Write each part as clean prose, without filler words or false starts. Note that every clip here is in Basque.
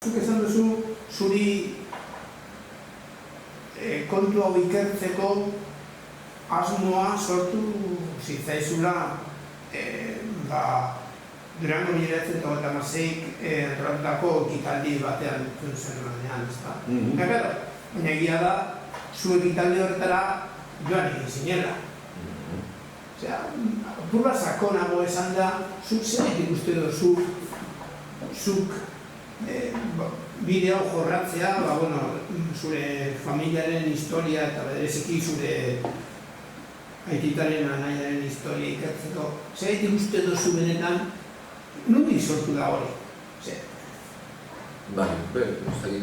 Zuk esan duzu, zuri kontu hau ikertzeko asmoa sortu zitzaizula Durango 1936 antolatutako ekitaldi batean entzun zenuenean, ezta? Baina egia da, zu ekitaldi horretara joan egin zinela. Osea, apur bat sakonago esan da, zuk zer ikuste duzu, zuk bide hau jorratzea, zure familiaren historia eta bereziki zure aititaren anaiaren historia ikertzeko. Zer uste duzu benetan, nondik sortu da hori? Bai,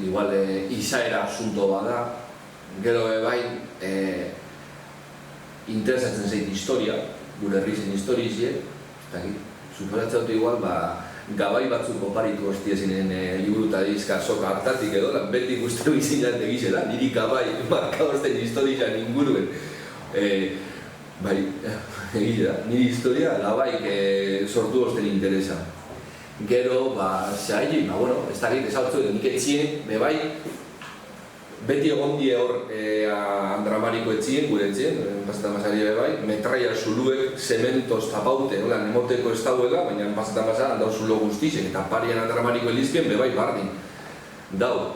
igual izaera asunto bada, gero bai interesatzen zait historia, gure herrizen historizie, superatzen dut igual, gabai batzuk oparitu hostia zinen liburu eta dizka soka hartatik edo, beti guztu izinat egizela, niri gabai markadozten historian inguruen. Bai, egizela, niri historia gabaik sortu hozten interesa. Gero, zehagin, ez da egit ezaltzu edo nik etzien, bai, beti egondi hor Andramariko etzien, gure etzien, Pasata Masari bai, metraia zuluek, zementoz tapaute, nemoteko ez dauela, baina Pasata Masari handau zulo guztizien, eta parian Andramariko elizkien, bai, bardin. Dau,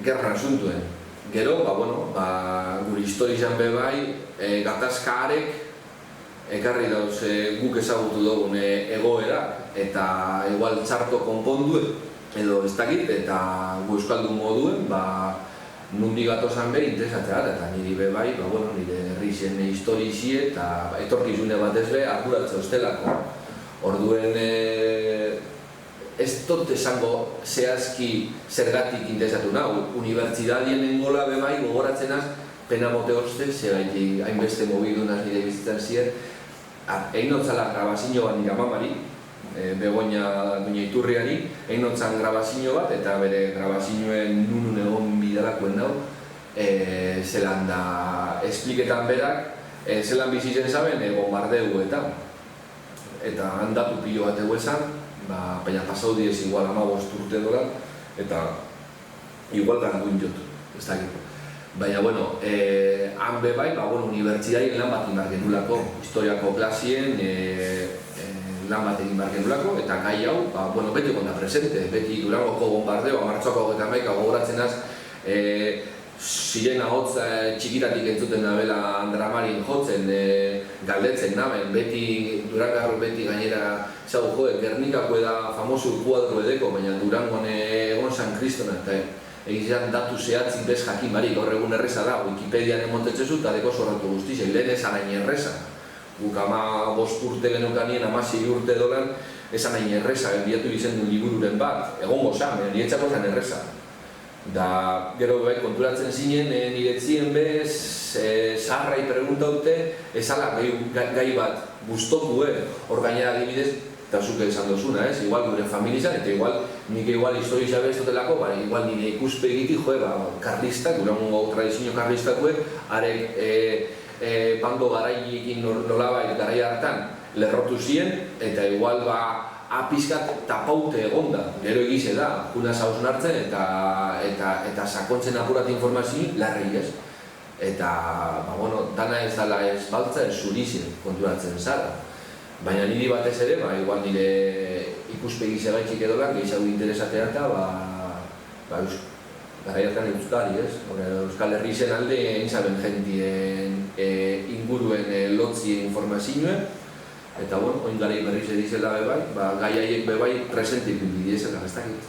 gerra asuntuen. Gero, gure historizan bai, gatazkaarek, ekarri dauz guk ezagutu dugun egoerak, eta igual txarto konponduen, edo ez dakit, eta gu euskaldun moduen, nundi gatozan behar interesatzea, eta niri bai, nire herrixen historizie eta etorkizune batez behar arduratzea ustelako. Orduen, ez dut esango zehazki zergatik interesatu nahu, unibertsidadien engola bai gogoratzen az, pena mote hoste, zergatik hainbeste mobidunaz nire bizitzan ziren, egin notzala grabazio bat nire amamari, Begoña Duña Iturriari, egin notzan grabazio bat, eta bere grabazioen nunun egon bidalakuen nau, zelan da espliketan berak, zelan bizitzen zaben bombardeuetan. Eta handatu pilo bat eguesan, baina pasau diez igual 15 urte dola, eta igual ganduen jotu, ez dakit. Baina, han bai, unibertsitarien lan bat inbar genulako, historiako klasien, lan bat egin behar genulako, eta gai hau, beti egon da presente, beti Durangoko bombardeo, martxoako 21 gogoratzen az, sirena hotz txikitatik entzuten nabela Andramarin jotzen, galdetzen namen, beti Durangarro beti gainera zago Gernikako eda famoso kuadro edeko, baina Durangon egon San Kristona, eta egizan datu zehatzik bez jakin barik, gaur egun erreza da, Wikipedian emotetzezu eta deko zorratu guztizia, lehen esan hain erreza. Guk 15 urte genukanien, 16 urte dolan, esan hain erreza, enbiatu izen duen libururen bat, egon gozan, niretzako zen erreza. Da, gero bai, konturatzen zinen, niretzien bez, zaharrai preguntaute, ezala gai bat guztoku, hor gainera adibidez, eta zuke esan dozuna, igual gure familizan, eta nik historia bestotelako, igual nire ikuspegiti, karlistak, Durango tradizio karlistakue, arek bando garaiekin nolabait garai hartan lerrotu ziren, eta igual apizkat tapaute egonda, gero egize da, junaz hausun hartzen eta sakontzen apurat informazio larri ez. Eta, dana ez dala ez baltza, ez zurizien konturatzen zara. Baina niri batez ere, igual nire ikuspegi zegaitxik edo lan, gehiago interesatea eta garai hartan euskari, ez? Euskal Herri zen alde egin zaben jentien inguruen lotzi informazioen, eta oin garai berriz edizela bebai, gai haiek bebai presentik bidezela, ez dakit.